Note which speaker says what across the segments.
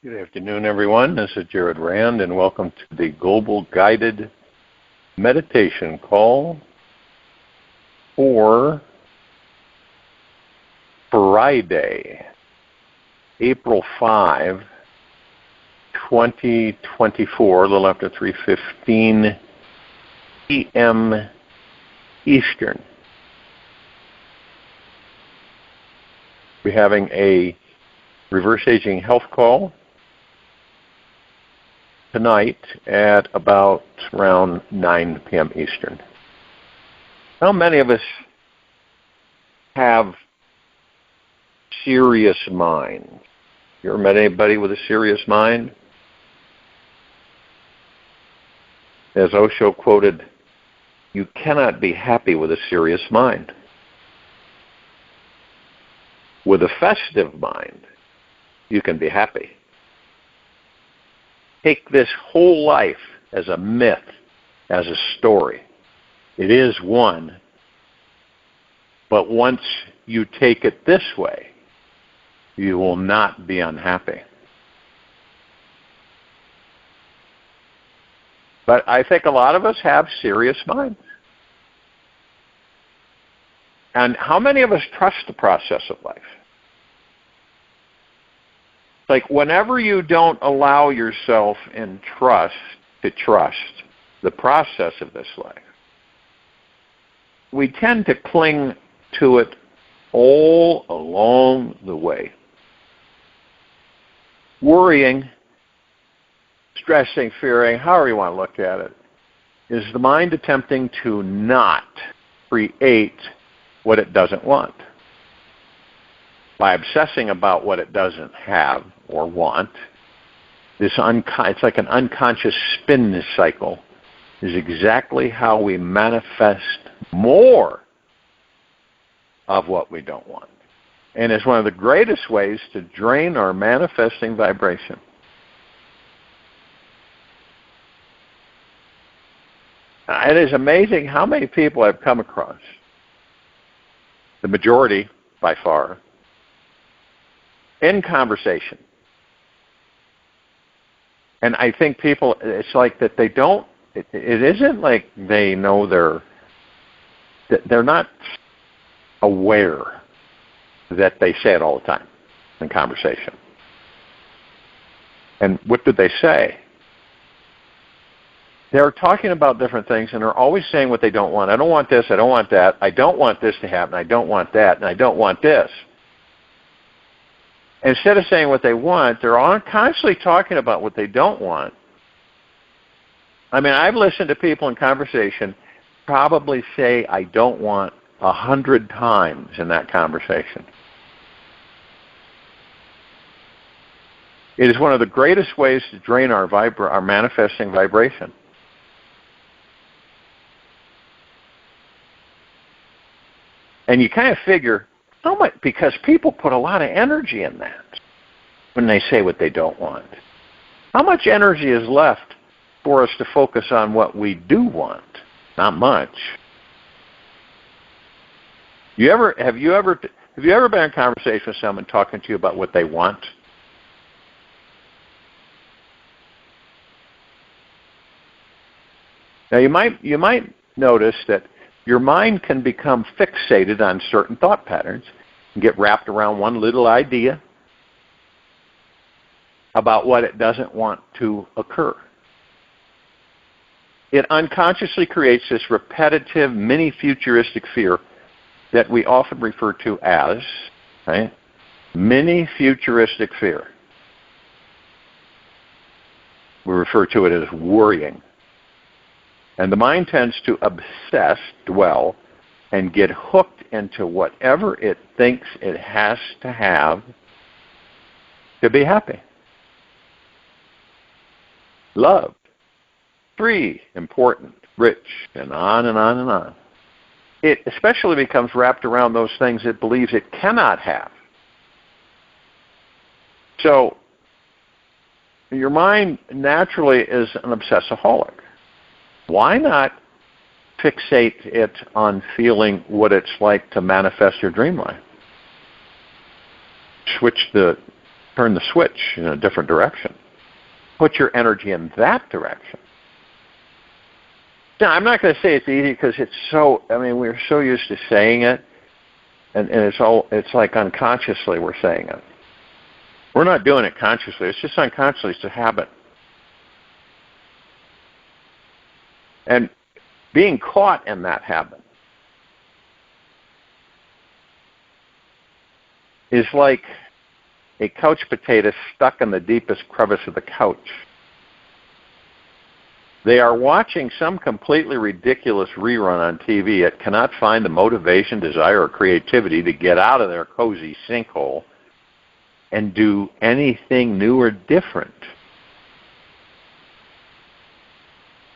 Speaker 1: Good afternoon, everyone. This is Jared Rand, and welcome to the Global Guided Meditation Call for Friday, April 5, 2024, a little after 3:15 p.m. Eastern. We're having a reverse aging health call tonight at about around 9 p.m. Eastern. How many of us have serious minds? You ever met anybody with a serious mind? As Osho quoted, "You cannot be happy with a serious mind. With a festive mind, you can be happy." Take this whole life as a myth, as a story. It is one, but once you take it this way, you will not be unhappy. But I think a lot of us have serious minds. And how many of us trust the process of life? Like, whenever you don't allow yourself in trust to trust the process of this life, we tend to cling to it all along the way. Worrying, stressing, fearing, however you want to look at it, is the mind attempting to not create what it doesn't want. By obsessing about what it doesn't have or want, it's like an unconscious spin cycle, is exactly how we manifest more of what we don't want. And it's one of the greatest ways to drain our manifesting vibration. It is amazing how many people I've come across, the majority by far, in conversation. And I think people, it's like that they don't, it isn't like they know they're not aware that they say it all the time in conversation. And what do they say? They're talking about different things, and they're always saying what they don't want. I don't want this, I don't want that, I don't want this to happen, I don't want that, and I don't want this. Instead of saying what they want, they're constantly talking about what they don't want. I mean, I've listened to people in conversation probably say I don't want 100 times in that conversation. It is one of the greatest ways to drain our manifesting vibration. And you kind of figure, how much, because people put a lot of energy in that when they say what they don't want. How much energy is left for us to focus on what we do want? Not much. Have you ever been in conversation with someone talking to you about what they want? Now you might notice that your mind can become fixated on certain thought patterns and get wrapped around one little idea about what it doesn't want to occur. It unconsciously creates this repetitive, mini-futuristic fear that we often refer to as, right, mini-futuristic fear. We refer to it as worrying. And the mind tends to obsess, dwell, and get hooked into whatever it thinks it has to have to be happy. Loved, free, important, rich, and on and on and on. It especially becomes wrapped around those things it believes it cannot have. So, your mind naturally is an obsessaholic. Why not fixate it on feeling what it's like to manifest your dream life? Switch the turn the switch in a different direction. Put your energy in that direction. Now, I'm not going to say it's easy because it's so, we're so used to saying it, and it's like unconsciously we're saying it. We're not doing it consciously. It's just unconsciously. It's a habit. And being caught in that habit is like a couch potato stuck in the deepest crevice of the couch. They are watching some completely ridiculous rerun on TV yet cannot find the motivation, desire, or creativity to get out of their cozy sinkhole and do anything new or different.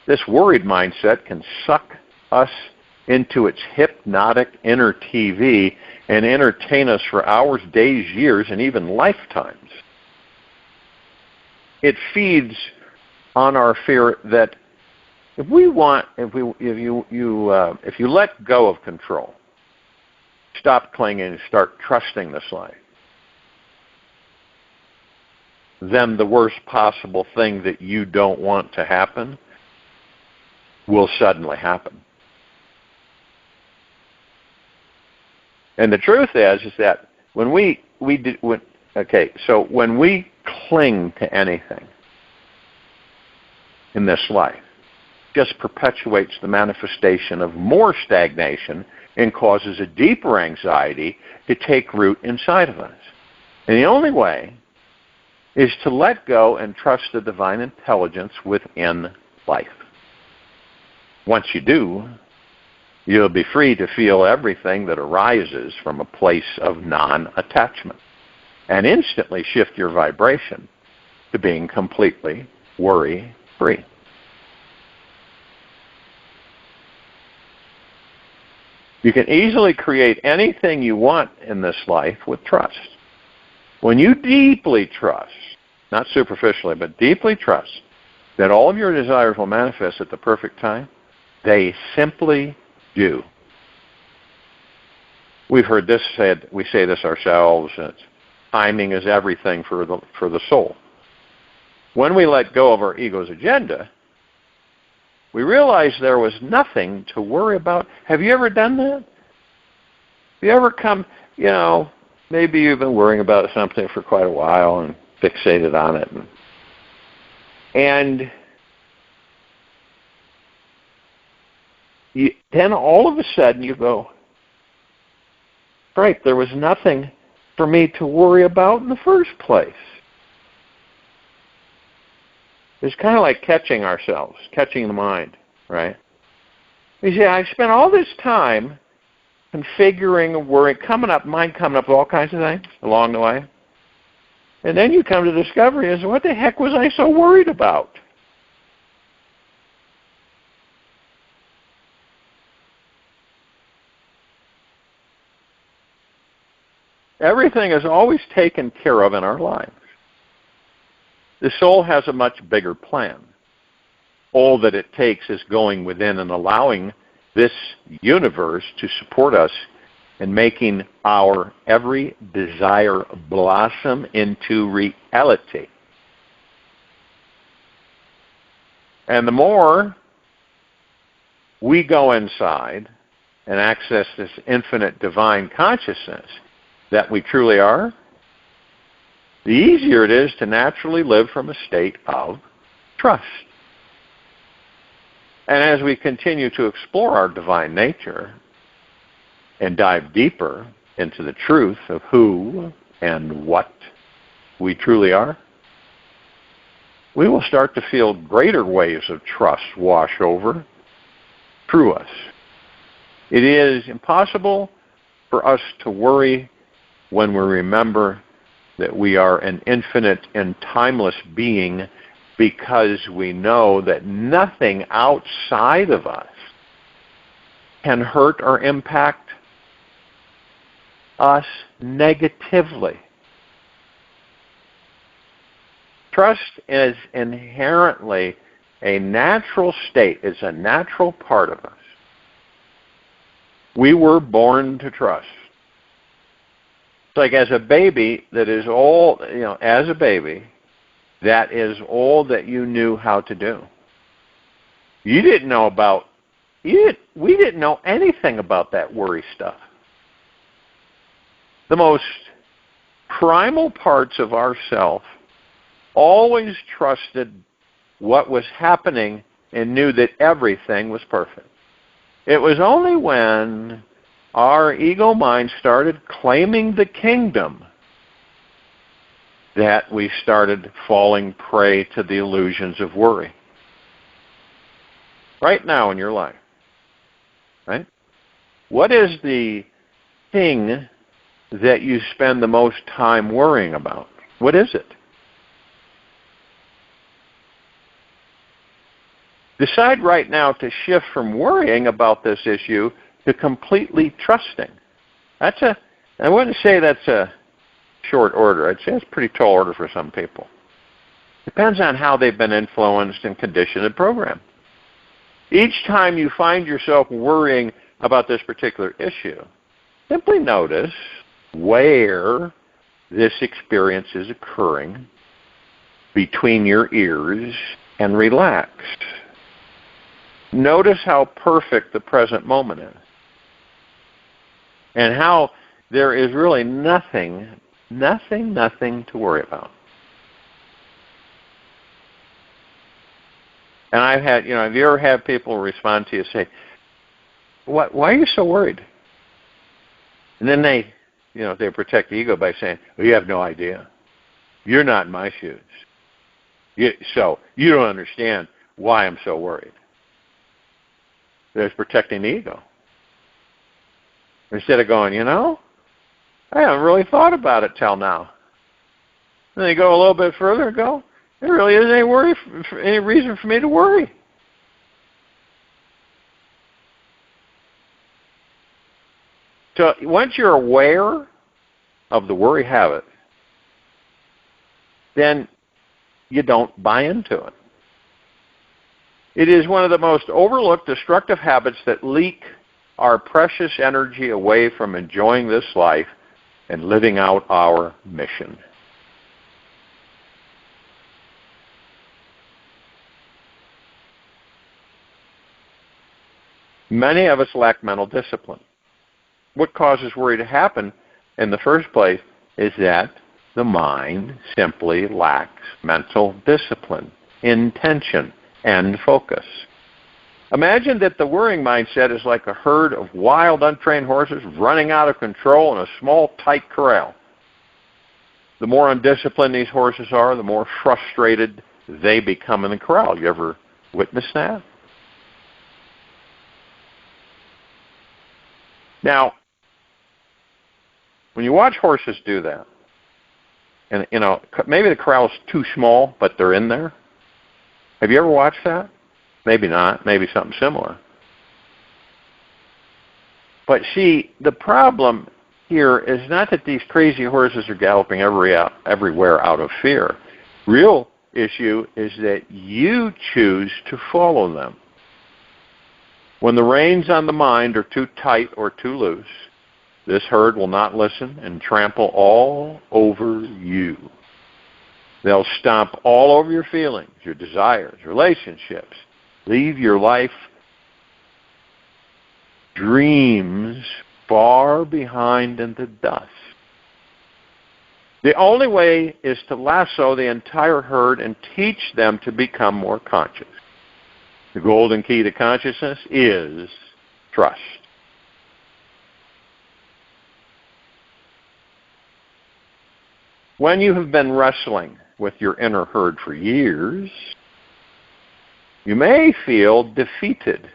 Speaker 1: This worried mindset can suck us into its hypnotic inner TV and entertain us for hours, days, years, and even lifetimes. It feeds on our fear that if you let go of control, stop clinging and start trusting this life, then the worst possible thing that you don't want to happen will suddenly happen. And the truth is that when we cling to anything in this life, it just perpetuates the manifestation of more stagnation and causes a deeper anxiety to take root inside of us. And the only way is to let go and trust the divine intelligence within life. Once you do, you'll be free to feel everything that arises from a place of non-attachment and instantly shift your vibration to being completely worry-free. You can easily create anything you want in this life with trust. When you deeply trust, not superficially, but deeply trust, that all of your desires will manifest at the perfect time, they simply do. We've heard this said, we say this ourselves, timing is everything for the soul. When we let go of our ego's agenda, we realize there was nothing to worry about. Have you ever done that? Have you ever come, maybe you've been worrying about something for quite a while and fixated on it. And then all of a sudden you go, right, there was nothing for me to worry about in the first place. It's kind of like catching ourselves, catching the mind, right? You see, I spent all this time configuring, worrying, mind coming up with all kinds of things along the way. And then you come to the discovery is, what the heck was I so worried about? Everything is always taken care of in our lives. The soul has a much bigger plan. All that it takes is going within and allowing this universe to support us in making our every desire blossom into reality. And the more we go inside and access this infinite divine consciousness that we truly are, the easier it is to naturally live from a state of trust. And as we continue to explore our divine nature and dive deeper into the truth of who and what we truly are, we will start to feel greater waves of trust wash over through us. It is impossible for us to worry when we remember that we are an infinite and timeless being, because we know that nothing outside of us can hurt or impact us negatively. Trust is inherently a natural state. It's a natural part of us. We were born to trust. It's like as a baby that is all, as a baby, that is all that you knew how to do. You didn't know about, we didn't know anything about that worry stuff. The most primal parts of ourself always trusted what was happening and knew that everything was perfect. It was only when our ego mind started claiming the kingdom that we started falling prey to the illusions of worry. Right now in your life, right? What is the thing that you spend the most time worrying about? What is it? Decide right now to shift from worrying about this issue to completely trusting. I wouldn't say that's a short order. I'd say it's a pretty tall order for some people. Depends on how they've been influenced and conditioned and programmed. Each time you find yourself worrying about this particular issue, simply notice where this experience is occurring between your ears and relax. Notice how perfect the present moment is and how there is really nothing to worry about. And I've had, have you ever had people respond to you and say, why are you so worried? And then they protect the ego by saying, well, you have no idea. You're not in my shoes. So you don't understand why I'm so worried. There's protecting the ego. Instead of going, I haven't really thought about it till now. Then you go a little bit further and go, there really isn't any reason for me to worry. So once you're aware of the worry habit, then you don't buy into it. It is one of the most overlooked destructive habits that leak our precious energy away from enjoying this life and living out our mission. Many of us lack mental discipline. What causes worry to happen in the first place is that the mind simply lacks mental discipline, intention, and focus. Imagine that the worrying mindset is like a herd of wild, untrained horses running out of control in a small, tight corral. The more undisciplined these horses are, the more frustrated they become in the corral. You ever witnessed that? Now, when you watch horses do that, and maybe the corral's too small, but they're in there. Have you ever watched that? Maybe not. Maybe something similar. But see, the problem here is not that these crazy horses are galloping everywhere out of fear. Real issue is that you choose to follow them. When the reins on the mind are too tight or too loose, this herd will not listen and trample all over you. They'll stomp all over your feelings, your desires, relationships. Leave your life dreams far behind in the dust. The only way is to lasso the entire herd and teach them to become more conscious. The golden key to consciousness is trust. When you have been wrestling with your inner herd for years, you may feel defeated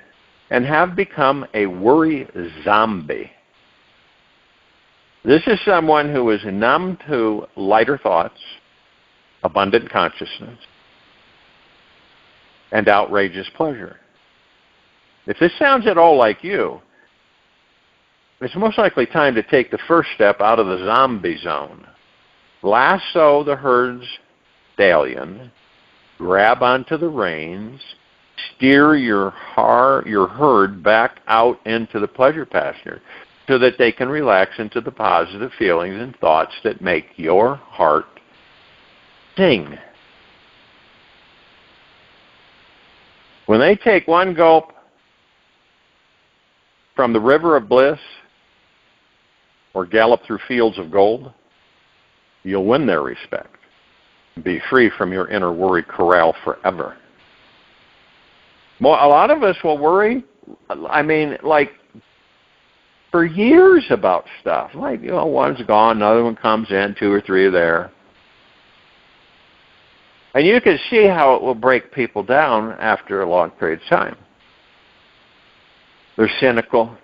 Speaker 1: and have become a worry zombie. This is someone who is numb to lighter thoughts, abundant consciousness, and outrageous pleasure. If this sounds at all like you, it's most likely time to take the first step out of the zombie zone. Lasso the herd's stallion, grab onto the reins, steer your herd back out into the pleasure pasture. so that they can relax into the positive feelings and thoughts that make your heart sing. When they take one gulp from the river of bliss or gallop through fields of gold, you'll win their respect and be free from your inner worry corral forever. Well, a lot of us will worry, like for years about stuff. Like, one's gone, another one comes in, 2 or 3 are there. And you can see how it will break people down after a long period of time. They're cynical.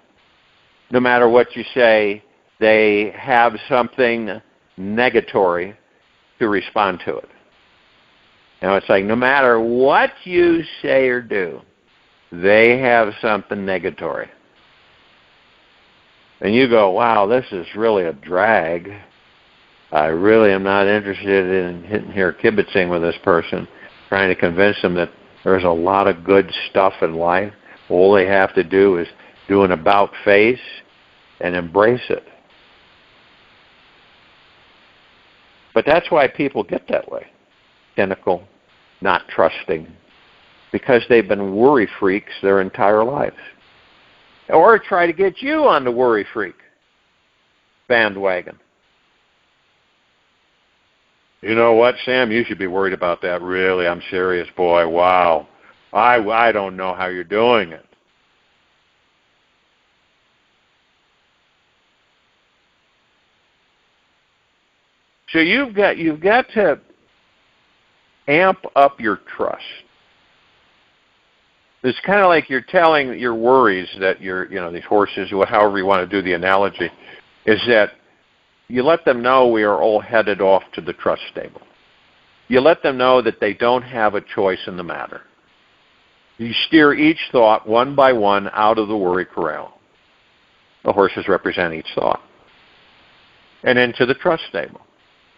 Speaker 1: No matter what you say, they have something negatory to respond to it. It's like no matter what you say or do, they have something negatory. And you go, wow, this is really a drag. I really am not interested in hitting here kibitzing with this person, trying to convince them that there's a lot of good stuff in life. All they have to do is do an about face and embrace it. But that's why people get that way. Cynical, not trusting, because they've been worry freaks their entire lives. Or try to get you on the worry freak bandwagon. You know what, Sam? You should be worried about that. Really, I'm serious, boy. Wow. I don't know how you're doing it. So you've got to amp up your trust. It's kind of like you're telling your worries that these horses, however you want to do the analogy, is that you let them know we are all headed off to the trust stable. You let them know that they don't have a choice in the matter. You steer each thought one by one out of the worry corral. The horses represent each thought. And into the trust stable.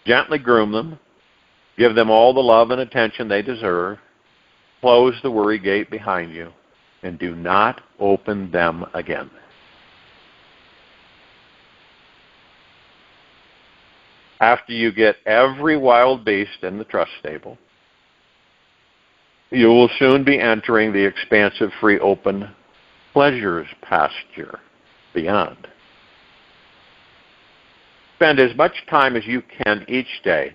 Speaker 1: Gently groom them. Give them all the love and attention they deserve. Close the worry gate behind you. And do not open them again. After you get every wild beast in the trust stable, you will soon be entering the expansive, free, open pleasures pasture beyond. Spend as much time as you can each day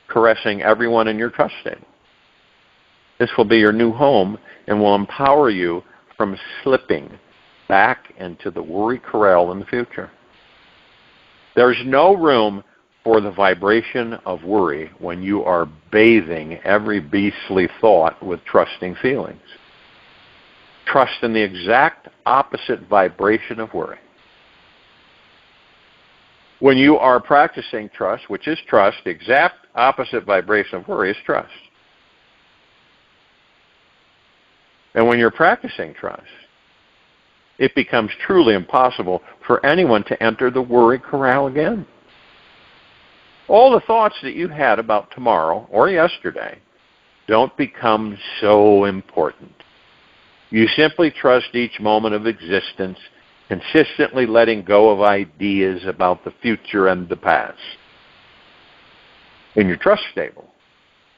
Speaker 1: caressing everyone in your trust stable. This will be your new home and will empower you from slipping back into the worry corral in the future. There's no room for the vibration of worry when you are bathing every beastly thought with trusting feelings. Trust in the exact opposite vibration of worry. When you are practicing trust, which is trust, the exact opposite vibration of worry is trust. And when you're practicing trust, it becomes truly impossible for anyone to enter the worry corral again. All the thoughts that you had about tomorrow or yesterday don't become so important. You simply trust each moment of existence, consistently letting go of ideas about the future and the past. In your trust stable,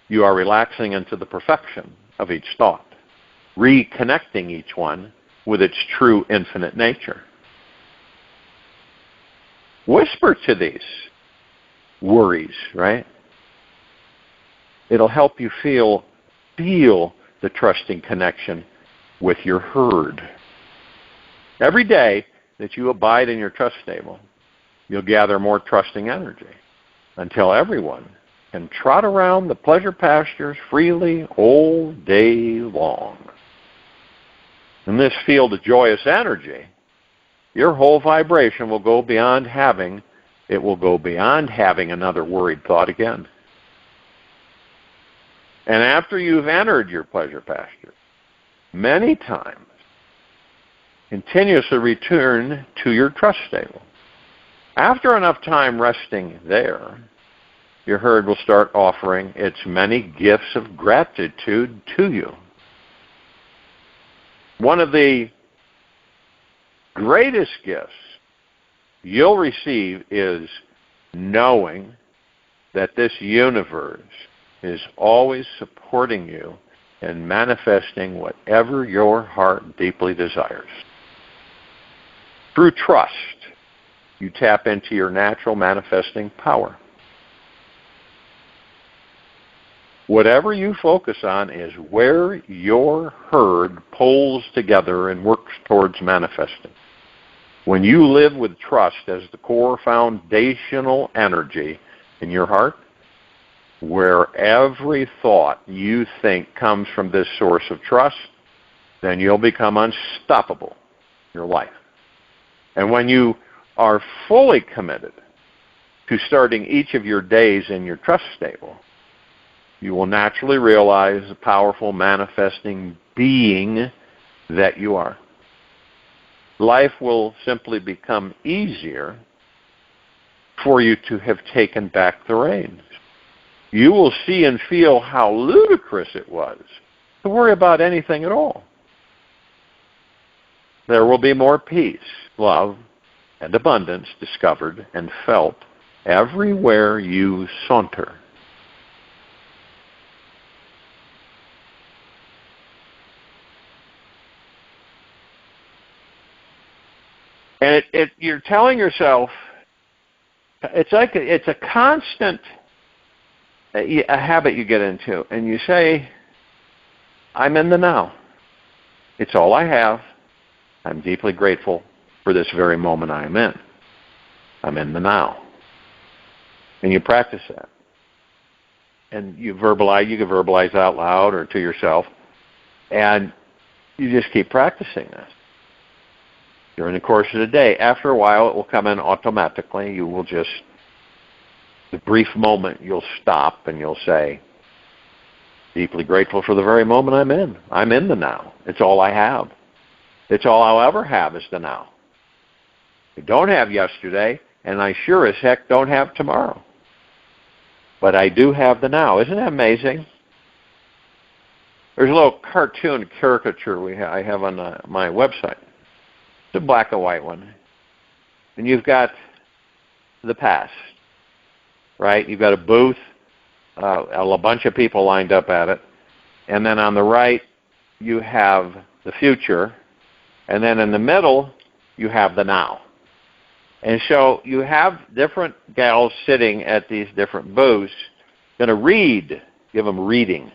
Speaker 1: you are relaxing into the perfection of each thought, reconnecting each one with its true infinite nature. Whisper to these worries, right? It'll help you feel the trusting connection with your herd. Every day that you abide in your trust stable, you'll gather more trusting energy until everyone can trot around the pleasure pastures freely all day long. In this field of joyous energy, your whole vibration will go beyond having another worried thought again. And after you've entered your pleasure pasture, many times, continuously return to your trust stable. After enough time resting there, your herd will start offering its many gifts of gratitude to you. One of the greatest gifts you'll receive is knowing that this universe is always supporting you in manifesting whatever your heart deeply desires. Through trust, you tap into your natural manifesting power. Whatever you focus on is where your herd pulls together and works towards manifesting. When you live with trust as the core foundational energy in your heart, where every thought you think comes from this source of trust, then you'll become unstoppable in your life. And when you are fully committed to starting each of your days in your trust stable, you will naturally realize the powerful manifesting being that you are. Life will simply become easier for you to have taken back the reins. You will see and feel how ludicrous it was to worry about anything at all. There will be more peace, love, and abundance discovered and felt everywhere you saunter. And you're telling yourself, it's a constant a habit you get into, and you say, I'm in the now. It's all I have. I'm deeply grateful for this very moment I'm in. I'm in the now. And you practice that. And you can verbalize out loud or to yourself, and you just keep practicing this during the course of the day. After a while, it will come in automatically. You will just, the brief moment, you'll stop and you'll say, deeply grateful for the very moment I'm in. I'm in the now. It's all I have. It's all I'll ever have is the now. I don't have yesterday, and I sure as heck don't have tomorrow. But I do have the now. Isn't that amazing? There's a little cartoon caricature I have on my website. It's a black and white one. And you've got the past, right? You've got a booth, a bunch of people lined up at it. And then on the right, you have the future. And then in the middle, you have the now. And so you have different gals sitting at these different booths going to give them reading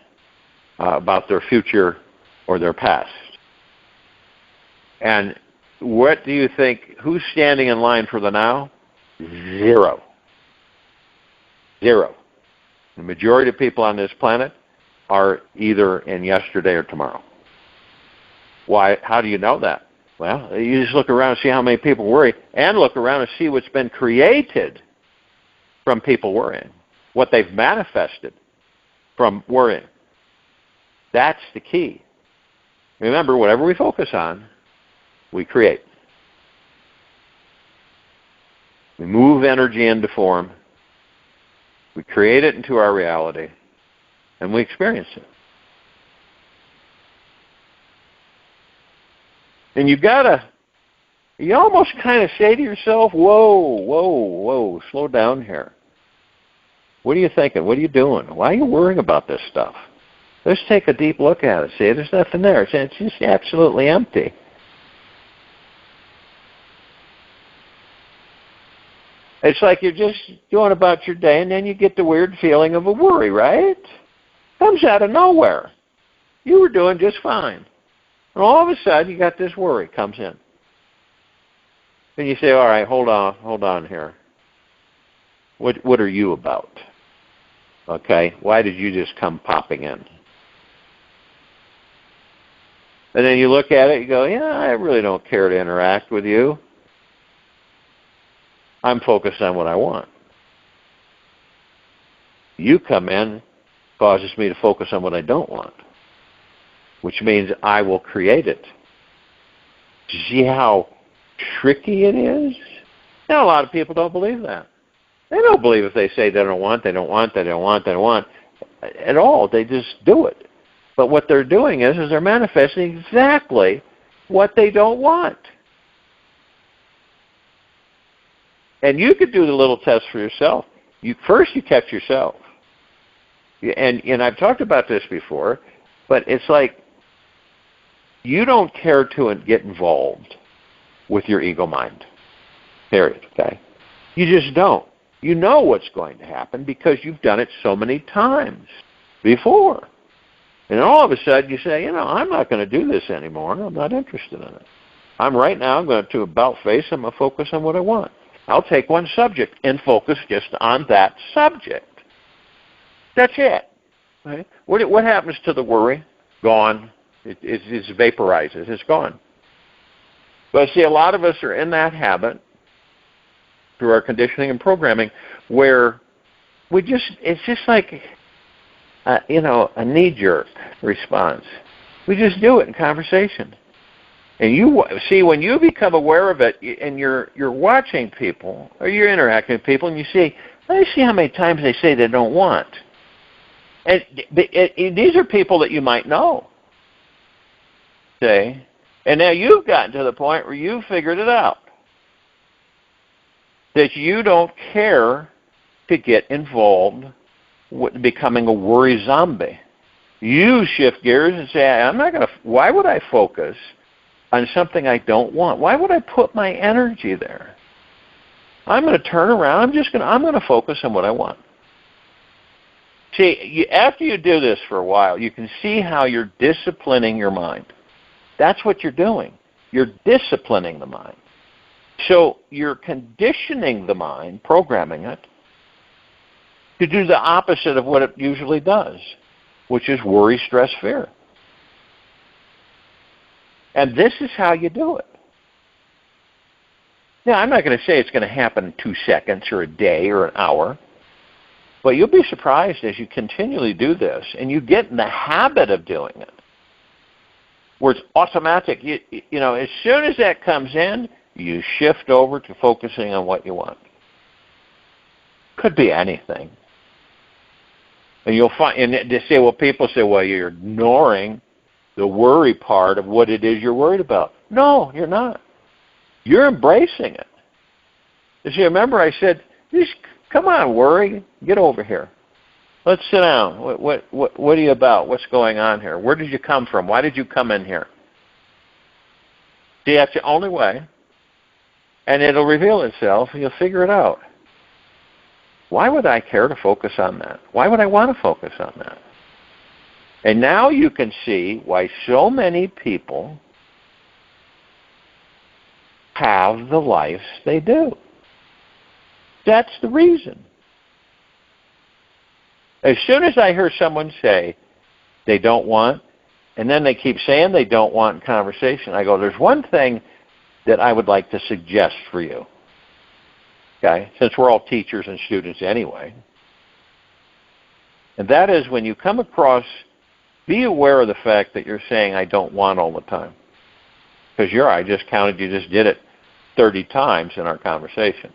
Speaker 1: about their future or their past. And what do you think, who's standing in line for the now? Zero. Zero. The majority of people on this planet are either in yesterday or tomorrow. Why? How do you know that? Well, you just look around and see how many people worry, and look around and see what's been created from people worrying, what they've manifested from worrying. That's the key. Remember, whatever we focus on, we create. We move energy into form, we create it into our reality, and we experience it. And you almost kind of say to yourself, whoa, slow down here. What are you thinking? What are you doing? Why are you worrying about this stuff? Let's take a deep look at it. See, there's nothing there. It's just absolutely empty. It's like you're just going about your day, and then you get the weird feeling of a worry, right? Comes out of nowhere. You were doing just fine. And all of a sudden, you got this worry comes in. And you say, all right, hold on here. What are you about? Okay, why did you just come popping in? And then you look at it, you go, yeah, I really don't care to interact with you. I'm focused on what I want. You come in, causes me to focus on what I don't want, which means I will create it. Do you see how tricky it is? Now, a lot of people don't believe that. They don't believe if they say they don't want at all. They just do it. But what they're doing is they're manifesting exactly what they don't want. And you could do the little test for yourself. First you catch yourself. And I've talked about this before, but it's like you don't care to get involved with your ego mind. Period. Okay? You just don't. You know what's going to happen because you've done it so many times before. And all of a sudden you say, I'm not going to do this anymore. I'm not interested in it. I'm going to about face. I'm going to focus on what I want. I'll take one subject and focus just on that subject. That's it. Right? What happens to the worry? Gone. It vaporizes. It's gone. But see, a lot of us are in that habit through our conditioning and programming where it's just like, a knee-jerk response. We just do it in conversation. And you see, when you become aware of it and you're watching people or you're interacting with people and you see, let me see how many times they say they don't want. And these are people that you might know. See? And now you've gotten to the point where you've figured it out. That you don't care to get involved with becoming a worry zombie. You shift gears and say, why would I focus on something I don't want? Why would I put my energy there? I'm going to turn around. I'm going to focus on what I want. See, after you do this for a while, you can see how you're disciplining your mind. That's what you're doing. You're disciplining the mind. So you're conditioning the mind, programming it, to do the opposite of what it usually does, which is worry, stress, fear. And this is how you do it. Now, I'm not going to say it's going to happen in 2 seconds or a day or an hour, but you'll be surprised as you continually do this and you get in the habit of doing it, where it's automatic. As soon as that comes in, you shift over to focusing on what you want. Could be anything. And you'll find, and they say, people say, you're ignoring the worry part of what it is you're worried about. No, you're not. You're embracing it. You see, remember I said, come on, worry, get over here. Let's sit down. What are you about? What's going on here? Where did you come from? Why did you come in here? See, that's the only way. And it'll reveal itself, and you'll figure it out. Why would I care to focus on that? Why would I want to focus on that? And now you can see why so many people have the lives they do. That's the reason. As soon as I hear someone say they don't want, and then they keep saying they don't want in conversation, I go, there's one thing that I would like to suggest for you. Okay? Since we're all teachers and students anyway. And that is when you come across, be aware of the fact that you're saying I don't want all the time. Because I just counted, you just did it 30 times in our conversation.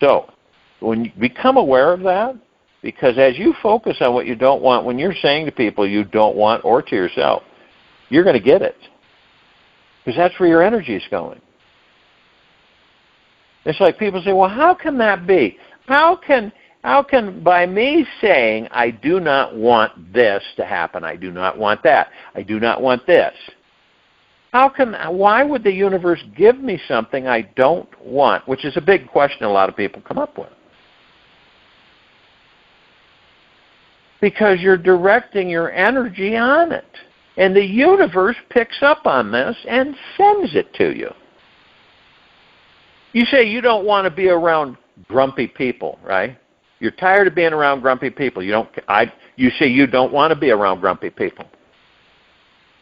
Speaker 1: So, when you become aware of that, because as you focus on what you don't want, when you're saying to people you don't want or to yourself, you're going to get it. Because that's where your energy is going. It's like people say, how can that be? How can by me saying I do not want this to happen, I do not want that, I do not want this, why would the universe give me something I don't want? Which is a big question a lot of people come up with. Because you're directing your energy on it. And the universe picks up on this and sends it to you. You say you don't want to be around grumpy people, right? You're tired of being around grumpy people. You say you don't want to be around grumpy people.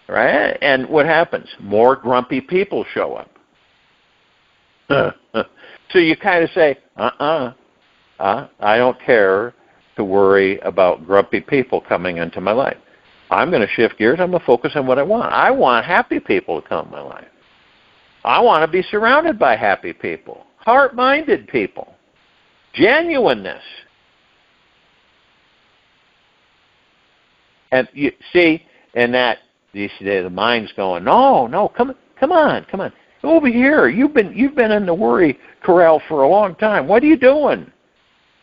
Speaker 1: Right? And what happens? More grumpy people show up. So you kind of say, I don't care to worry about grumpy people coming into my life. I'm going to shift gears. I'm going to focus on what I want. I want happy people to come in my life. I want to be surrounded by happy people, heart-minded people, genuineness. And you see, and that you see the mind's going, no, come on. Over here. You've been in the worry corral for a long time. What are you doing?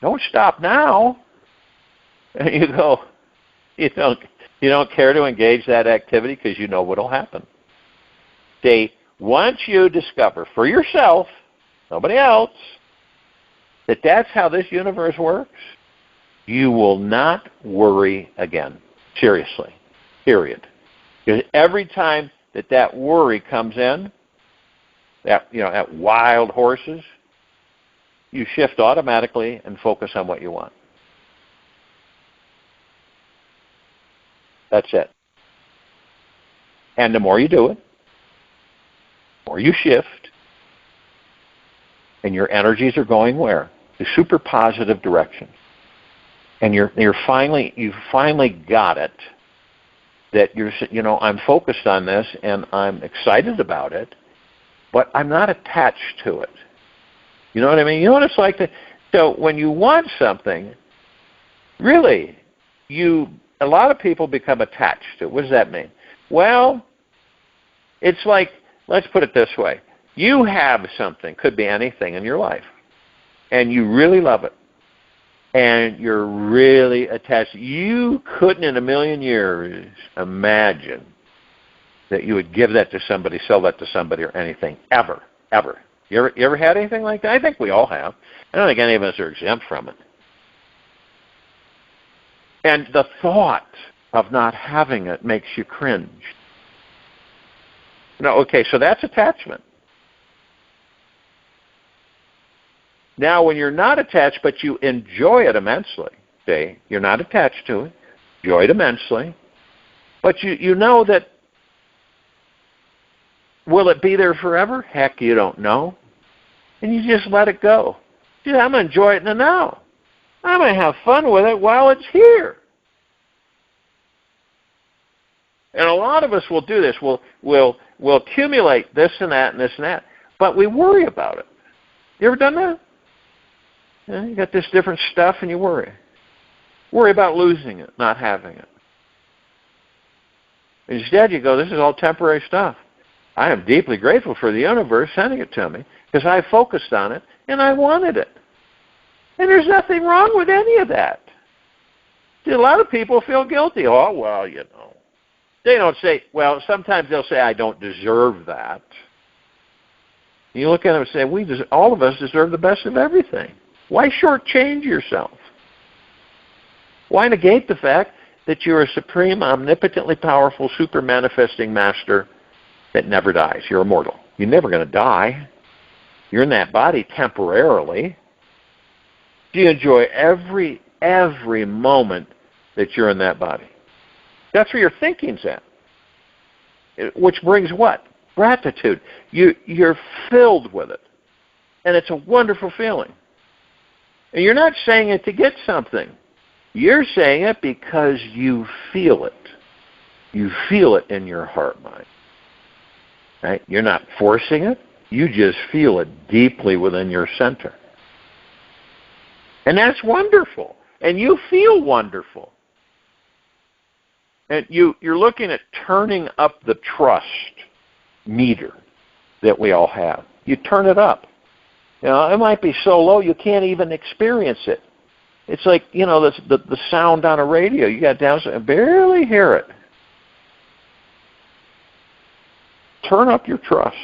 Speaker 1: Don't stop now. And you go, you don't care to engage that activity because you know what'll happen. See, once you discover for yourself, nobody else, that that's how this universe works, you will not worry again. Seriously. Period. Because every time that worry comes in, that wild horses, you shift automatically and focus on what you want. That's it. And the more you do it, the more you shift, and your energies are going where? The super positive direction. And you've finally got it. That I'm focused on this and I'm excited about it, but I'm not attached to it. You know what I mean? You know what it's like so when you want something, really, a lot of people become attached to it. What does that mean? Well, it's like, let's put it this way. You have something, could be anything in your life, and you really love it. And you're really attached. You couldn't in a million years imagine that you would give that to somebody, sell that to somebody, or anything, ever. You ever had anything like that? I think we all have. I don't think any of us are exempt from it. And the thought of not having it makes you cringe. No, okay, so that's attachment. Now, when you're not attached, but you enjoy it immensely, see, you're not attached to it, enjoy it immensely, but you know that, will it be there forever? Heck, you don't know. And you just let it go. See, I'm going to enjoy it in the now. I'm going to have fun with it while it's here. And a lot of us will do this. We'll accumulate this and that and this and that, but we worry about it. You ever done that? Yeah, you got this different stuff and you worry. Worry about losing it, not having it. Instead, you go, this is all temporary stuff. I am deeply grateful for the universe sending it to me because I focused on it and I wanted it. And there's nothing wrong with any of that. See, a lot of people feel guilty. Oh, well, They don't say, well, sometimes they'll say, I don't deserve that. You look at them and say, all of us deserve the best of everything. Why shortchange yourself? Why negate the fact that you're a supreme, omnipotently powerful, super manifesting master that never dies? You're immortal. You're never going to die. You're in that body temporarily. You enjoy every moment that you're in that body. That's where your thinking's at. Which brings what? Gratitude. You're filled with it. And it's a wonderful feeling. And you're not saying it to get something. You're saying it because you feel it. You feel it in your heart mind. Right? You're not forcing it. You just feel it deeply within your center. And that's wonderful. And you feel wonderful. And you're looking at turning up the trust meter that we all have. You turn it up. It might be so low you can't even experience it. It's like, the sound on a radio. You got down and barely hear it. Turn up your trust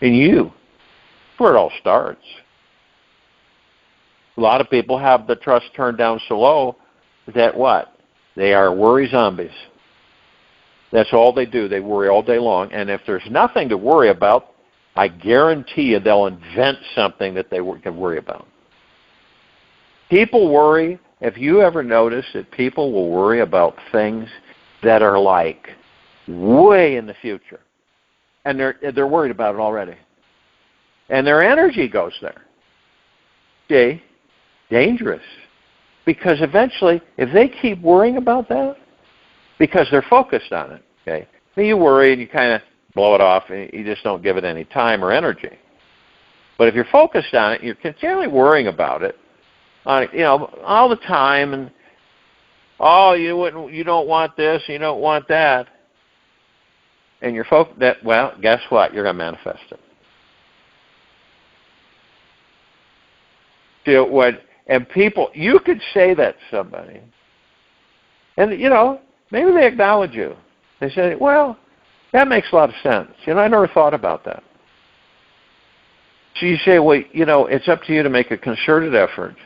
Speaker 1: in you. That's where it all starts. A lot of people have the trust turned down so low that what? They are worry zombies. That's all they do. They worry all day long. And if there's nothing to worry about, I guarantee you they'll invent something that they can worry about. People worry. If you ever notice that people will worry about things that are like way in the future, and they're worried about it already, and their energy goes there. See? Dangerous. Because eventually, if they keep worrying about that, because they're focused on it, okay, then you worry and you kind of blow it off and you just don't give it any time or energy. But if you're focused on it, you're continually worrying about it, all the time, and you don't want this, you don't want that, and you're well, guess what? You're going to manifest it. And people, you could say that to somebody, and maybe they acknowledge you. They say, well, that makes a lot of sense. I never thought about that. So you say, well, it's up to you to make a concerted effort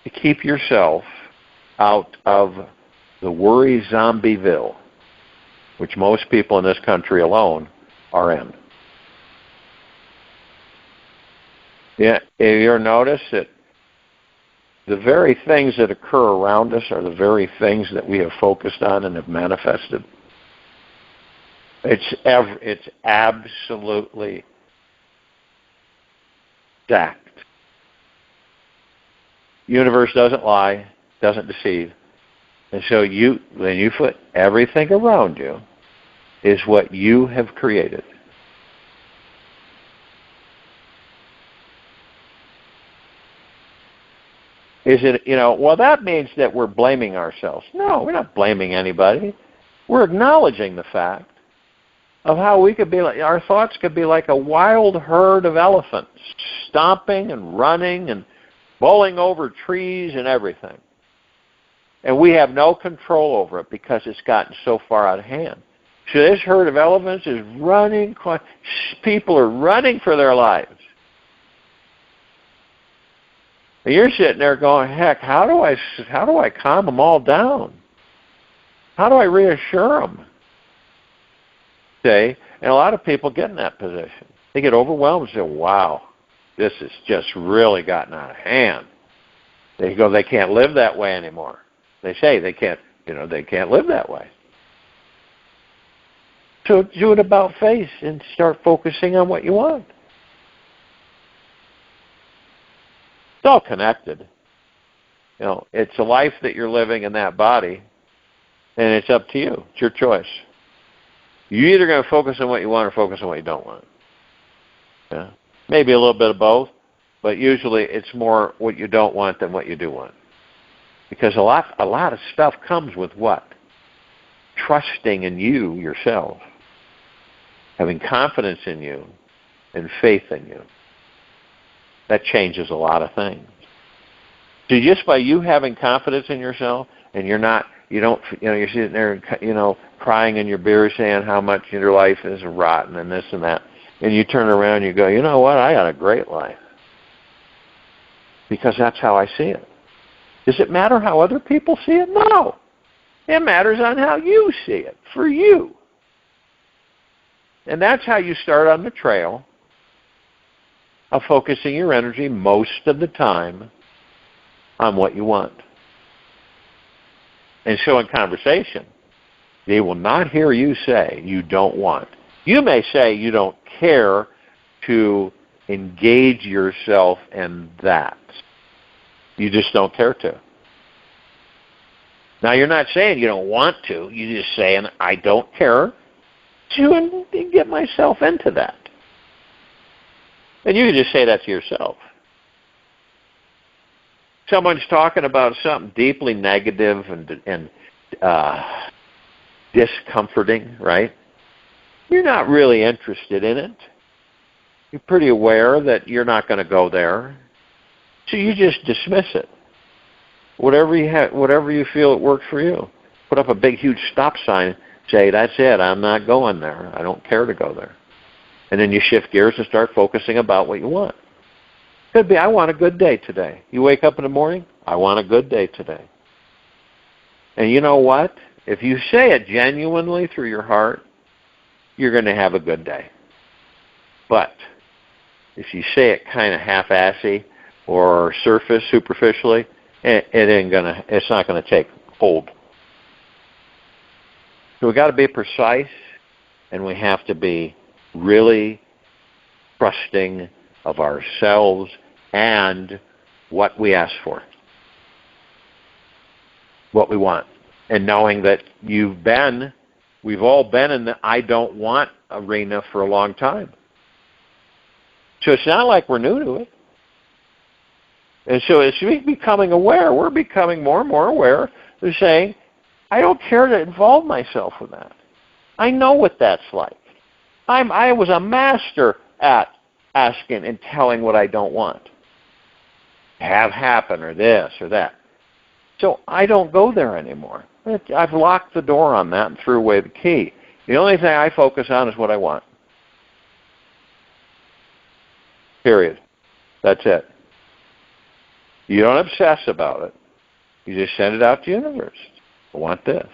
Speaker 1: to keep yourself out of the worry zombieville, which most people in this country alone are in. Yeah, you ever notice that the very things that occur around us are the very things that we have focused on and have manifested? It's absolutely stacked. Universe doesn't lie, doesn't deceive. And so when you put everything around you is what you have created. Is it, well, that means that we're blaming ourselves. No, we're not blaming anybody. We're acknowledging the fact of how we could be like, our thoughts could be like a wild herd of elephants, stomping and running and bowling over trees and everything. And we have no control over it because it's gotten so far out of hand. So this herd of elephants is running, people are running for their lives. And you're sitting there going, heck, how do I calm them all down? How do I reassure them? And a lot of people get in that position. They get overwhelmed and say, wow, this has just really gotten out of hand. They go, they can't live that way anymore. They say they can't live that way. So do it about face and start focusing on what you want. It's all connected. It's a life that you're living in that body, and it's up to you. It's your choice. You're either going to focus on what you want or focus on what you don't want. Yeah. Maybe a little bit of both, but usually it's more what you don't want than what you do want. Because a lot of stuff comes with what? Trusting in you yourself. Having confidence in you and faith in you. That changes a lot of things. So just by you having confidence in yourself, and you're sitting there, crying in your beer saying how much your life is rotten and this and that, and you turn around and you go, you know what, I got a great life. Because that's how I see it. Does it matter how other people see it? No. It matters on how you see it, for you. And that's how you start on the trail of focusing your energy most of the time on what you want. And so in conversation, they will not hear you say you don't want. You may say you don't care to engage yourself in that. You just don't care to. Now, you're not saying you don't want to. You're just saying, I don't care to get myself into that. And you can just say that to yourself. Someone's talking about something deeply negative and discomforting, right? You're not really interested in it. You're pretty aware that you're not going to go there. So you just dismiss it. Whatever you feel it works for you. Put up a big, huge stop sign. Say, that's it. I'm not going there. I don't care to go there. And then you shift gears and start focusing about what you want. Could be, I want a good day today. You wake up in the morning, I want a good day today. And you know what? If you say it genuinely through your heart, you're going to have a good day. But if you say it kind of half-assy or superficially, it's not going to take hold. So we've got to be precise, and we have to be really trusting of ourselves and what we ask for, what we want, and knowing that we've all been in the I don't want arena for a long time. So it's not like we're new to it. And so as we're becoming aware, we're becoming more and more aware of saying, I don't care to involve myself with that. I know what that's like. I was a master at asking and telling what I don't want. Have happen or this or that. So I don't go there anymore. I've locked the door on that and threw away the key. The only thing I focus on is what I want. Period. That's it. You don't obsess about it. You just send it out to the universe. I want this.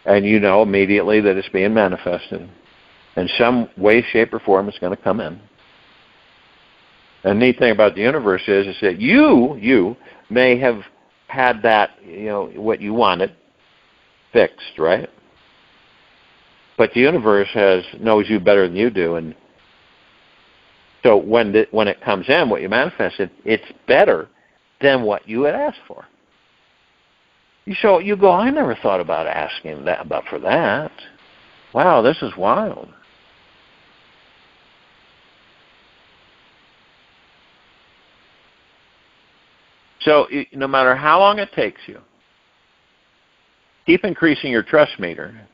Speaker 1: And you know immediately that it's being manifested. In some way, shape, or form, it's going to come in. And the neat thing about the universe is that you may have had that, what you wanted fixed, right? But the universe knows you better than you do, and so when it comes in, what you manifested, it's better than what you had asked for. So you go, I never thought about asking for that. Wow, this is wild. So no matter how long it takes you, keep increasing your trust meter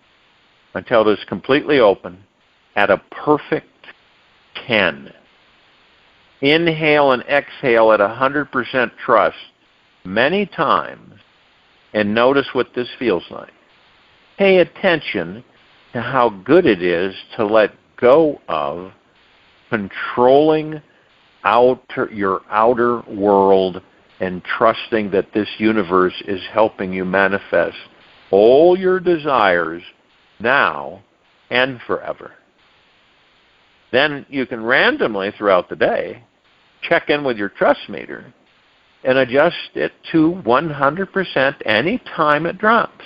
Speaker 1: until it is completely open at a perfect 10. Inhale and exhale at 100% trust many times and notice what this feels like. Pay attention to how good it is to let go of controlling your outer world and trusting that this universe is helping you manifest all your desires now and forever. Then you can randomly throughout the day check in with your trust meter and adjust it to 100% any time it drops.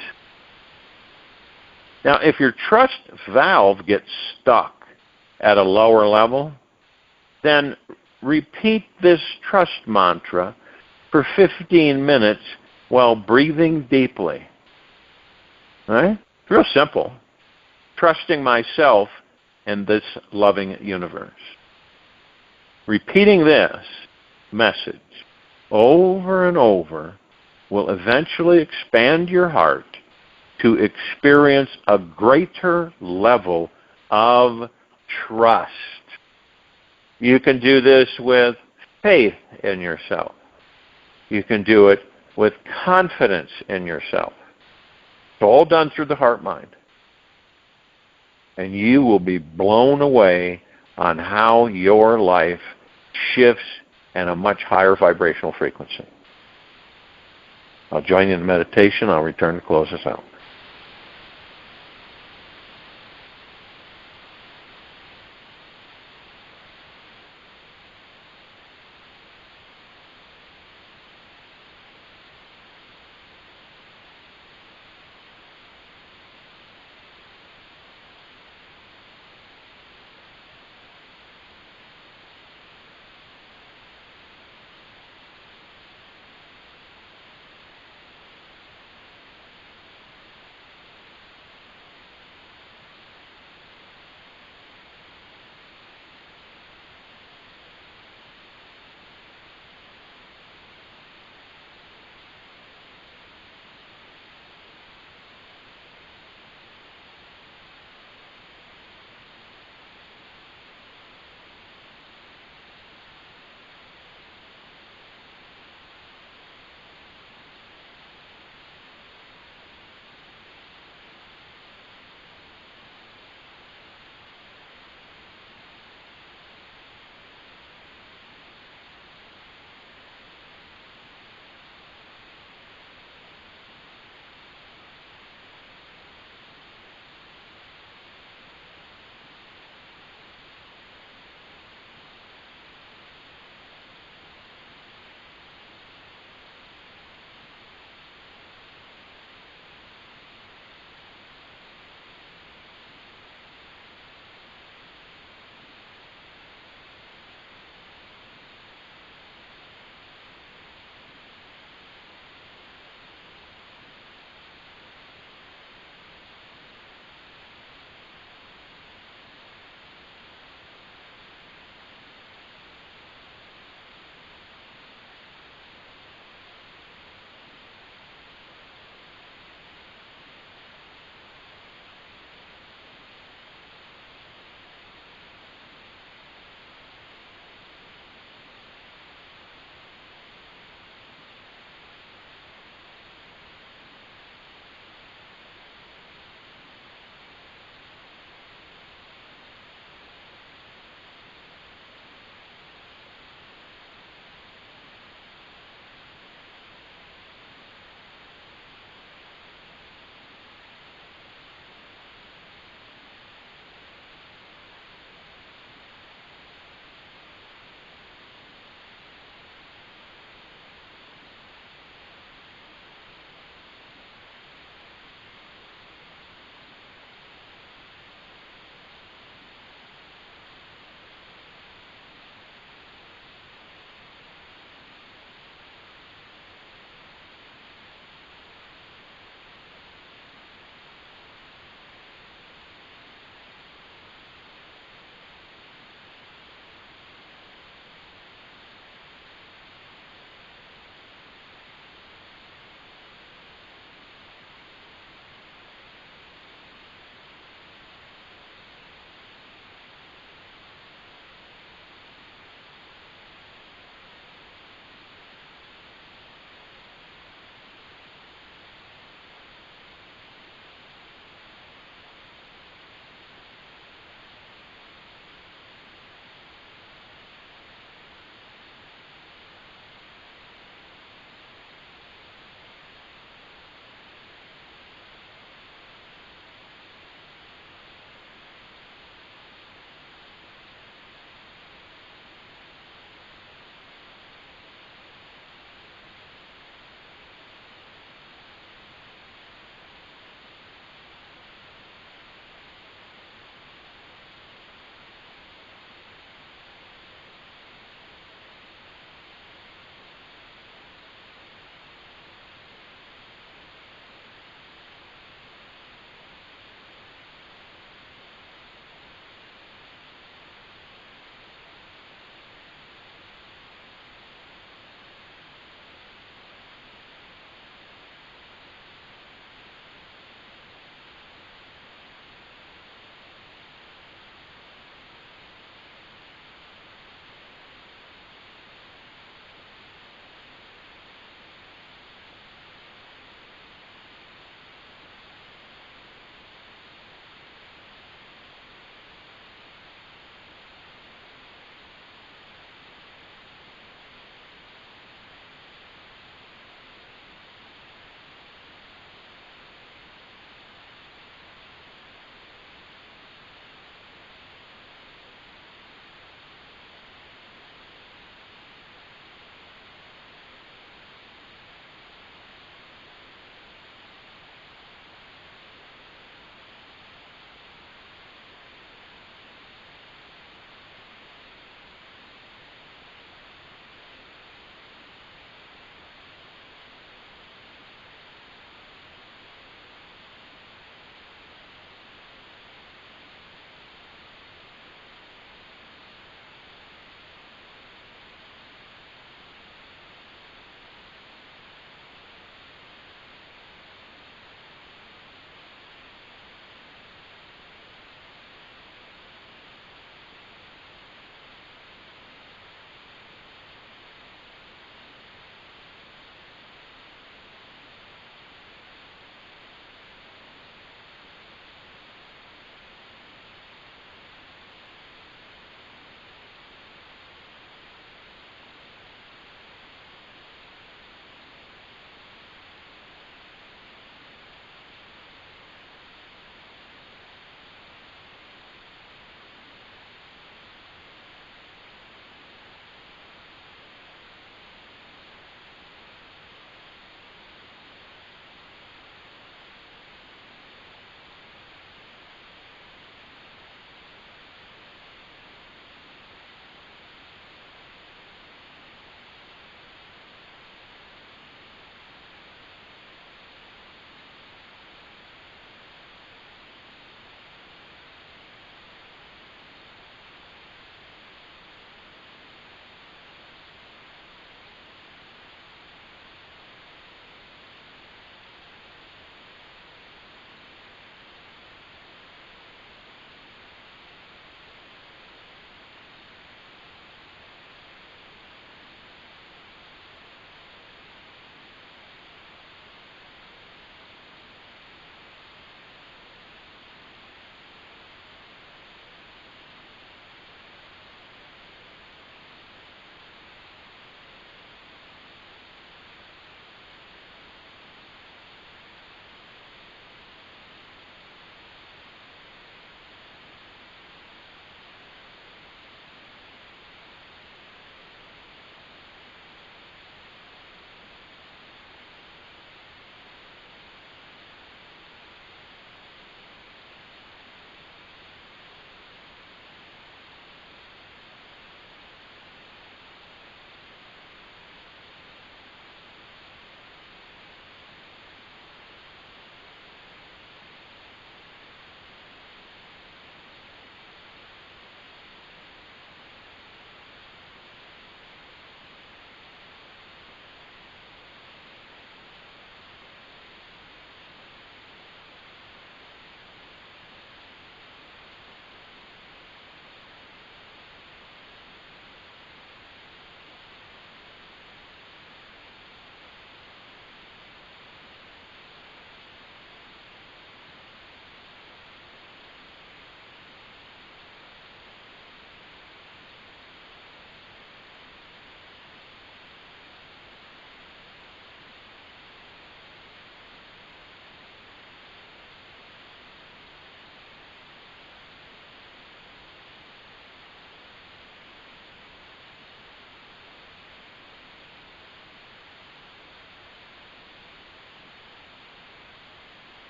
Speaker 1: Now, if your trust valve gets stuck at a lower level, then repeat this trust mantra for 15 minutes while breathing deeply. All right? It's real simple. Trusting myself in this loving universe. Repeating this message over and over will eventually expand your heart to experience a greater level of trust. You can do this with faith in yourself. You can do it with confidence in yourself. It's all done through the heart-mind. And you will be blown away on how your life shifts at a much higher vibrational frequency. I'll join you in the meditation. I'll return to close us out.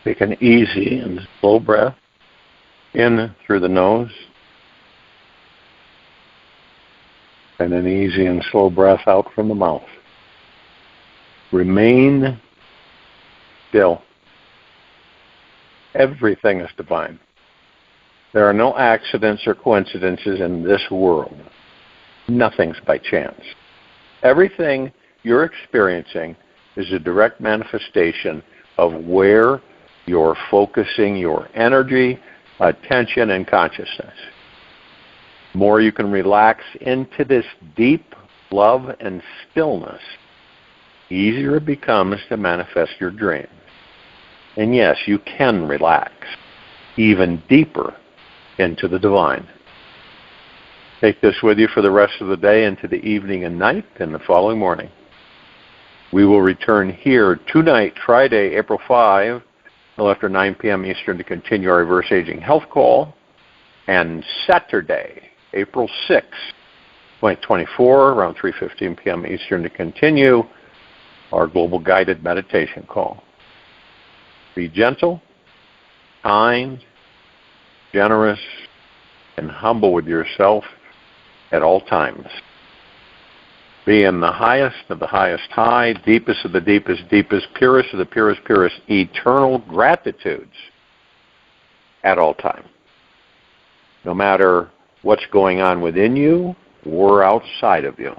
Speaker 1: Take an easy and slow breath in through the nose, and an easy and slow breath out from the mouth. Remain still. Everything is divine. There are no accidents or coincidences in this world. Nothing's by chance. Everything you're experiencing is a direct manifestation of where you're focusing your energy, attention, and consciousness. The more you can relax into this deep love and stillness, easier it becomes to manifest your dreams. And yes, you can relax even deeper into the divine. Take this with you for the rest of the day into the evening and night and the following morning. We will return here tonight, Friday, April 5, a little after 9 p.m. Eastern, to continue our Reverse Aging Health Call, and Saturday, April 6, 2024, around 3:15 p.m. Eastern, to continue our Global Guided Meditation Call. Be gentle, kind, generous, and humble with yourself at all times. Be in the highest of the highest high, deepest of the deepest deepest, purest of the purest purest, eternal gratitudes at all time. No matter what's going on within you or outside of you.